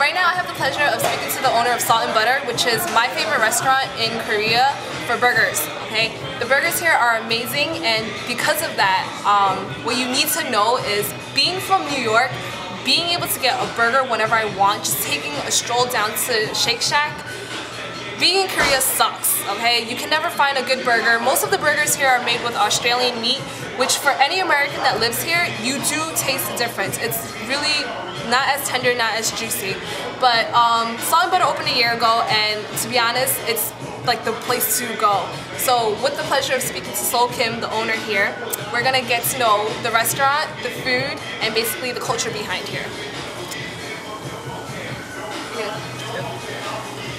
right now I have the pleasure of speaking to the owner of Salt and Butter, which is my favorite restaurant in Korea for burgers. Okay, the burgers here are amazing, and because of that, what you need to know is being from New York, being able to get a burger whenever I want, just taking a stroll down to Shake Shack. Being in Korea sucks, okay? You can never find a good burger. Most of the burgers here are made with Australian meat, which for any American that lives here, you do taste the difference. It's really not as tender, not as juicy. But Salt and Butter opened a year ago, and to be honest, it's like the place to go. So with the pleasure of speaking to Sol Kim, the owner here, we're gonna get to know the restaurant, the food, and basically the culture behind here.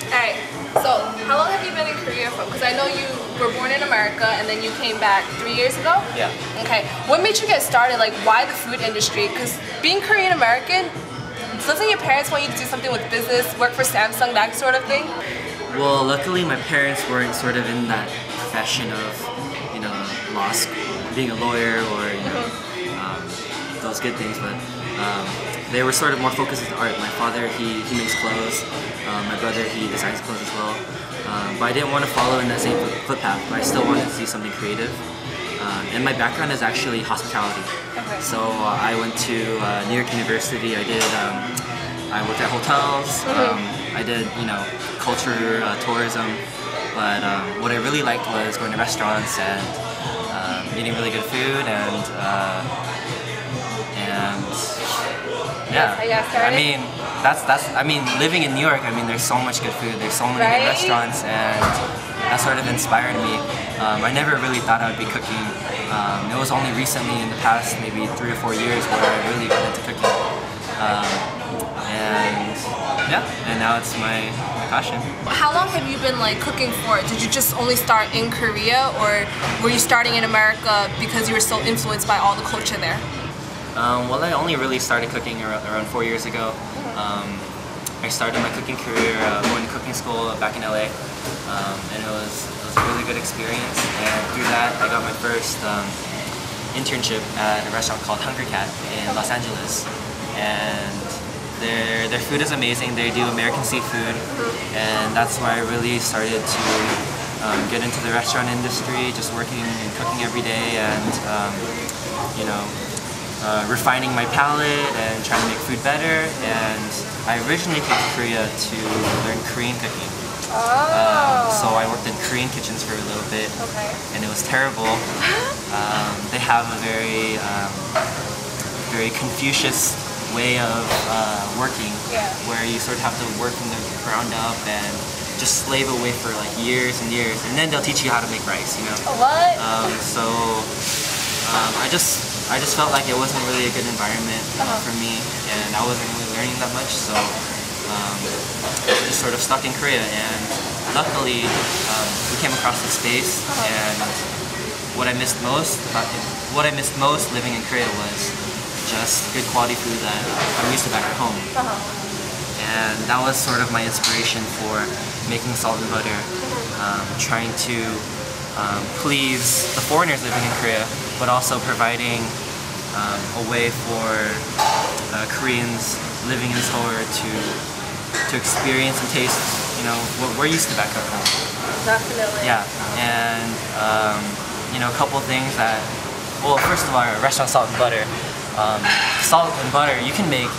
Alright, so how long have you been in Korea from? Because I know you were born in America and then you came back 3 years ago? Yeah. Okay, what made you get started? Like, why the food industry? Because being Korean American, doesn't your parents want you to do something with business, work for Samsung, that sort of thing? Well, luckily my parents weren't sort of in that profession of, you know, law school, being a lawyer or, you know, those good things, but they were sort of more focused on art. My father, he makes clothes. My brother, he designs clothes as well. But I didn't want to follow in that same footpath, but I still wanted to see something creative. And my background is actually hospitality. Okay. So I went to New York University. I worked at hotels. I did, you know, culture, tourism. But what I really liked was going to restaurants and eating really good food and yeah. I mean, I mean, living in New York, I mean, there's so much good food, there's so many good restaurants, and that sort of inspired me. I never really thought I'd be cooking. It was only recently in the past maybe 3 or 4 years where I really got into cooking. And yeah, and now it's my passion. How long have you been like cooking for? Did you just only start in Korea, or were you starting in America because you were so influenced by all the culture there? Well, I only really started cooking around 4 years ago. I started my cooking career going to cooking school back in LA, and it was a really good experience. And through that, I got my first internship at a restaurant called Hamburger in Los Angeles. And their food is amazing. They do American seafood, and that's why I really started to get into the restaurant industry, just working and cooking every day, and you know, refining my palate and trying to make food better. And I originally came to Korea to learn Korean cooking. So I worked in Korean kitchens for a little bit, and it was terrible. They have a very Confucius way of working, where you sort of have to work from the ground up and just slave away for like years and years, and then they'll teach you how to make rice, you know. What? So I just felt like it wasn't really a good environment for me, and I wasn't really learning that much, so I just sort of stuck in Korea. And luckily, we came across this space, and what I missed most living in Korea was just good quality food that I'm used to back at home. And that was sort of my inspiration for making Salt and Butter, trying to please the foreigners living in Korea, but also providing a way for Koreans living in Seoul to experience and taste, you know, what we're used to back at home. Definitely. Yeah, and you know, a couple things that, well, first of all, our restaurant Salt and Butter. Salt and butter, you can make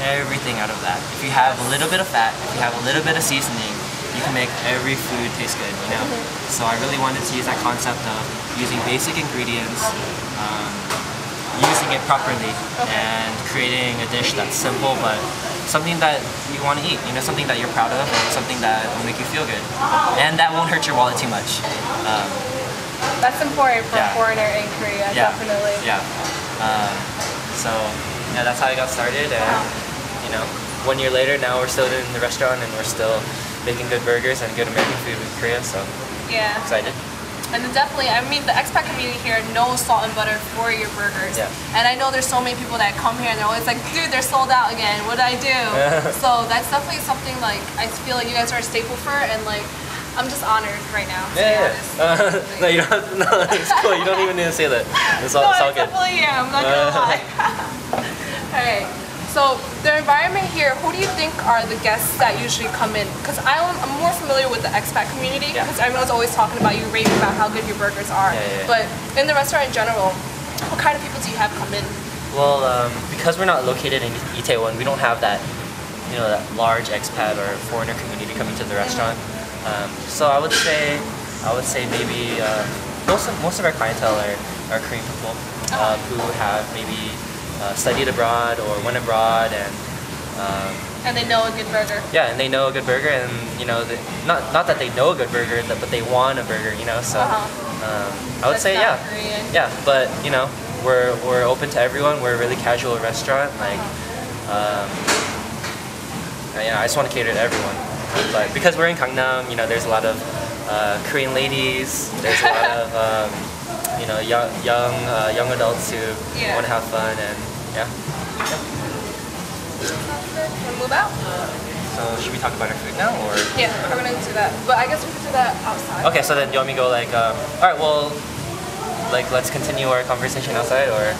everything out of that. If you have a little bit of fat, if you have a little bit of seasoning, you can make every food taste good, you know? So I really wanted to use that concept of using basic ingredients, using it properly, and creating a dish that's simple but something that you want to eat, you know, something that you're proud of, and something that will make you feel good. And that won't hurt your wallet too much. That's important for a foreigner in Korea, definitely. Yeah. So yeah, that's how I got started, and you know, 1 year later, now we're still in the restaurant and we're still making good burgers and good American food in Korea. So yeah, excited. And then definitely, I mean, the expat community here knows Salt and Butter for your burgers. Yeah. And I know there's so many people that come here and they're always like, dude, they're sold out again. What do I do? So that's definitely something like I feel like you guys are a staple for, and like I'm just honored right now. To be honest. No, you don't have to, no, it's cool. You don't even need to say that. It's all, no, it's all I good. definitely am. I'm not gonna lie. Alright. So the environment here, who do you think are the guests that usually come in? Because I'm more familiar with the expat community, because everyone's always talking about you, raving about how good your burgers are. But in the restaurant in general, what kind of people do you have come in? Well, because we're not located in Itaewon, we don't have that, that large expat or foreigner community coming to the restaurant. So I would say maybe most of our clientele are Korean people who have maybe studied abroad or went abroad and they know a good burger. Yeah, and they know a good burger, and not that they know a good burger, but they want a burger. So I would say yeah, but we're open to everyone. We're a really casual restaurant. Like I just want to cater to everyone. But because we're in Gangnam, there's a lot of Korean ladies. There's a lot of young adults who want to have fun, and Wanna move out? So should we talk about our food now, or? Yeah, we're gonna do that. But I guess we could do that outside. Okay, so then do you want me to go all right, well, let's continue our conversation outside, or?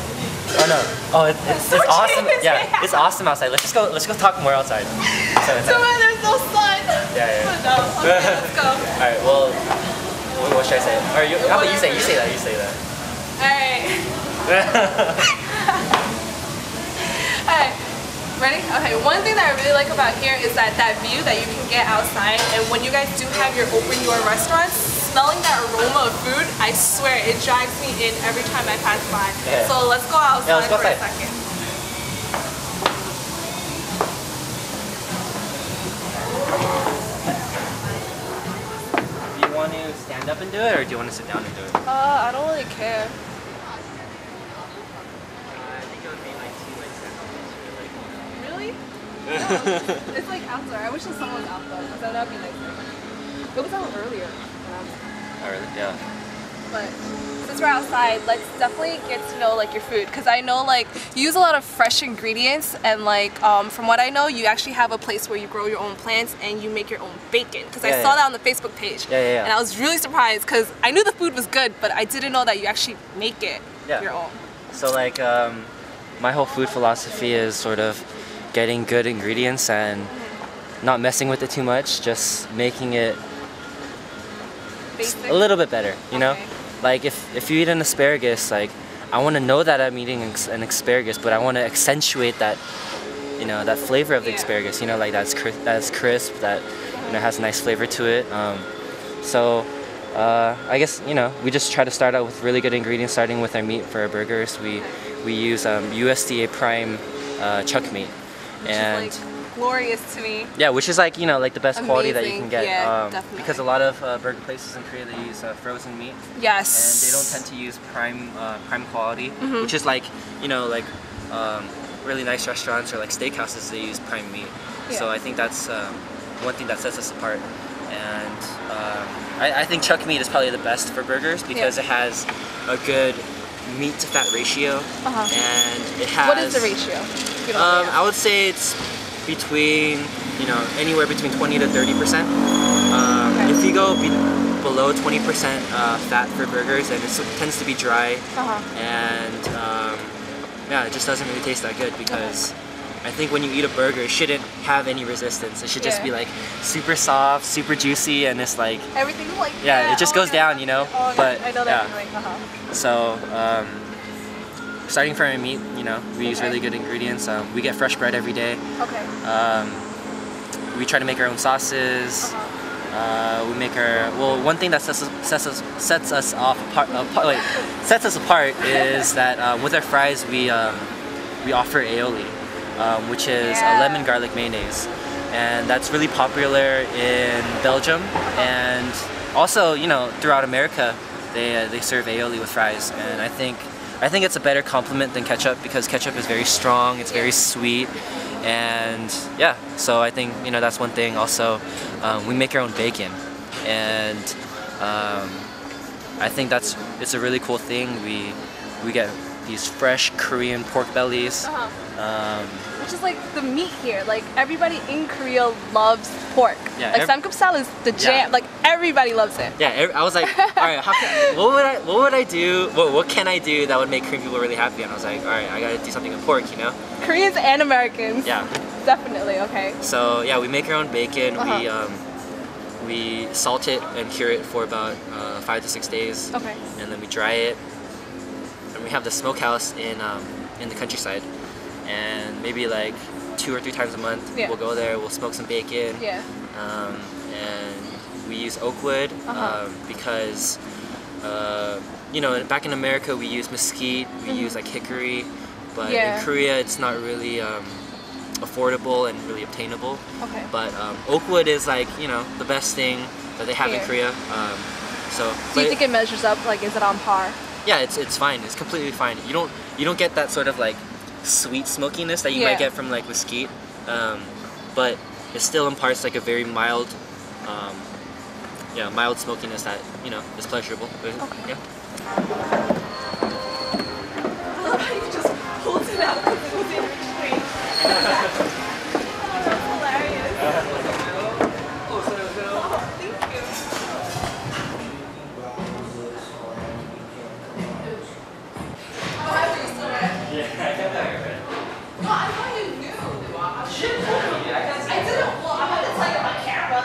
Oh no! Oh, it's awesome! Yeah, it's awesome outside. Let's go talk more outside. Too bad there's no sun. Yeah. No. Okay, let's go. All right. Well, what should I say? Or how about you say that? You say that. Alright, ready? Okay, one thing that I really like about here is that view that you can get outside, and when you guys do have your open door restaurants, smelling that aroma of food, I swear, it drives me in every time I pass by. Yeah. So let's go outside for a second. Do you want to stand up and do it, or do you want to sit down and do it? I don't really care. It's like outdoor. I wish the sun was out though, because that would be nicer. It was out earlier. Oh really? Yeah. But since we're outside, let's definitely get to know your food, because I know you use a lot of fresh ingredients, and from what I know, you actually have a place where you grow your own plants and you make your own bacon. Because I saw that on the Facebook page, and I was really surprised because I knew the food was good, but I didn't know that you actually make it your own. So my whole food philosophy is sort of getting good ingredients and not messing with it too much, just making it Basic? A little bit better, know? Okay. Like if you eat an asparagus, I want to know that I'm eating an asparagus, but I want to accentuate that, that flavor of the asparagus, that's crisp, that has a nice flavor to it. So I guess we just try to start out with really good ingredients, starting with our meat for our burgers. We use USDA prime chuck meat. Which is glorious to me. Yeah, which is the best quality that you can get. Definitely. Because a lot of burger places in Korea, they use frozen meat. Yes. And they don't tend to use prime quality, which is really nice restaurants or steakhouses, they use prime meat. Yeah. So I think that's one thing that sets us apart. And I think chuck meat is probably the best for burgers because it has a good meat to fat ratio, and it has. What is the ratio? I would say it's between anywhere between 20 to 30%. If you go below 20% fat for burgers, then it tends to be dry, and it just doesn't really taste that good because. I think when you eat a burger, it shouldn't have any resistance. It should just be super soft, super juicy, and it's everything it just goes down, Oh, but I know that feeling. So starting from our meat, we use really good ingredients. We get fresh bread every day. Okay. We try to make our own sauces. We make one thing that sets us apart is that with our fries we offer aioli. Which is a lemon garlic mayonnaise, and that's really popular in Belgium, and also throughout America they serve aioli with fries, and I think it's a better complement than ketchup because ketchup is very strong, it's very sweet, and so I think that's one thing. Also we make our own bacon, and I think it's a really cool thing. We get these fresh Korean pork bellies. which is like the meat here. Like everybody in Korea loves pork. Yeah, like samgyeopsal is the jam. Yeah. Like everybody loves it. Yeah, I was like, all right, what would I do? What can I do that would make Korean people really happy? And I was like, all right, I gotta do something with pork, you know? Koreans and Americans. Yeah. Definitely. Okay. So yeah, we make our own bacon. We salt it and cure it for about 5 to 6 days. Okay. And then we dry it. And we have the smokehouse in the countryside. And maybe like 2 or 3 times a month, we'll go there. We'll smoke some bacon. Yeah. And we use oak wood because you know, back in America we use mesquite, we use like hickory, but in Korea it's not really affordable and really obtainable. Okay. But oak wood is like, you know, the best thing that they have in Korea. So do you think it measures up? Like, is it on par? Yeah, it's fine. It's completely fine. You don't get that sort of like sweet smokiness that you might get from like mesquite, but it still imparts like a very mild, mild smokiness that, you know, is pleasurable. Okay. Yeah. I love how you just pulled it out because it was in between. That's hilarious. Oh, thank you. Oh, I think so, right? Yeah, I got that right. No, I thought you knew. I didn't. Well, I'm about to tell you on camera.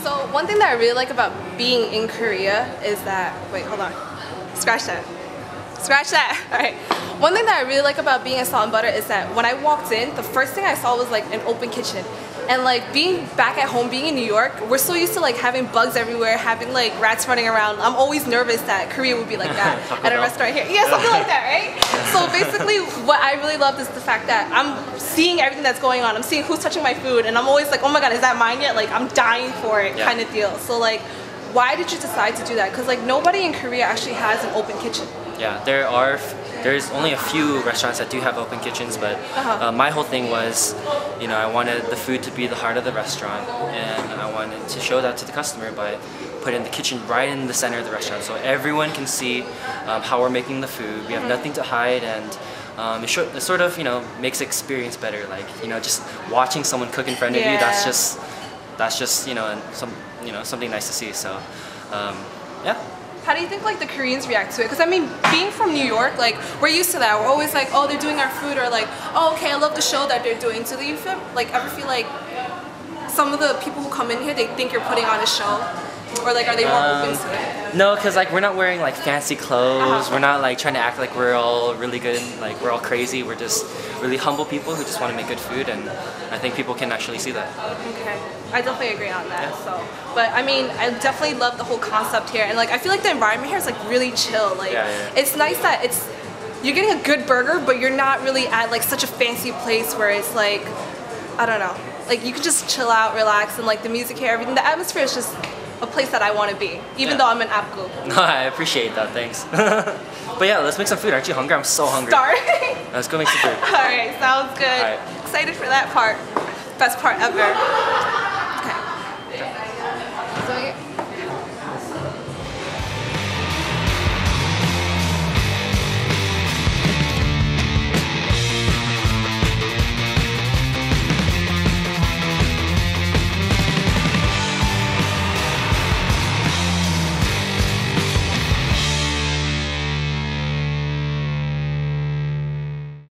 So one thing that I really like about being in Korea is that, wait, hold on. Scratch that. Scratch that. All right. One thing that I really like about being in Salt and Butter is that when I walked in, the first thing I saw was like an open kitchen. And like being back at home, being in New York, we're so used to like having bugs everywhere, having like rats running around. I'm always nervous that Korea would be like that at a restaurant here. Yeah, something like that, right? So basically what I really loved is the fact that I'm seeing everything that's going on. I'm seeing who's touching my food and I'm always like, oh my God, is that mine yet? Like I'm dying for it kind of deal. So like, why did you decide to do that? Because like nobody in Korea actually has an open kitchen. Yeah, there's only a few restaurants that do have open kitchens, but my whole thing was, you know, I wanted the food to be the heart of the restaurant, and I wanted to show that to the customer by putting the kitchen right in the center of the restaurant, so everyone can see how we're making the food. We have nothing to hide, and it sort of, you know, makes the experience better. Like, you know, just watching someone cook in front of you, that's just you know, something nice to see. So yeah. How do you think like the Koreans react to it? Because I mean, being from New York, like we're used to that. We're always like, oh, they're doing our food, or like, oh, okay, I love the show that they're doing. So do you feel like ever feel like some of the people who come in here, they think you're putting on a show, or like are they more open to it? No, because like we're not wearing like fancy clothes. We're not like trying to act like we're all really good and like we're all crazy. We're just really humble people who just want to make good food, and I think people can actually see that. Okay, I definitely agree on that. So, but I mean, I definitely love the whole concept here, and like I feel like the environment here is like really chill. Like it's nice that you're getting a good burger, but you're not really at like such a fancy place where it's like, I don't know, like you can just chill out, relax, and like the music here, everything. The atmosphere is just a place that I want to be, even though I'm in Apgu. No, I appreciate that, thanks. But yeah, let's make some food. Aren't you hungry? I'm so hungry. Starving? Let's go make some food. Alright, sounds good. All right. Excited for that part. Best part ever.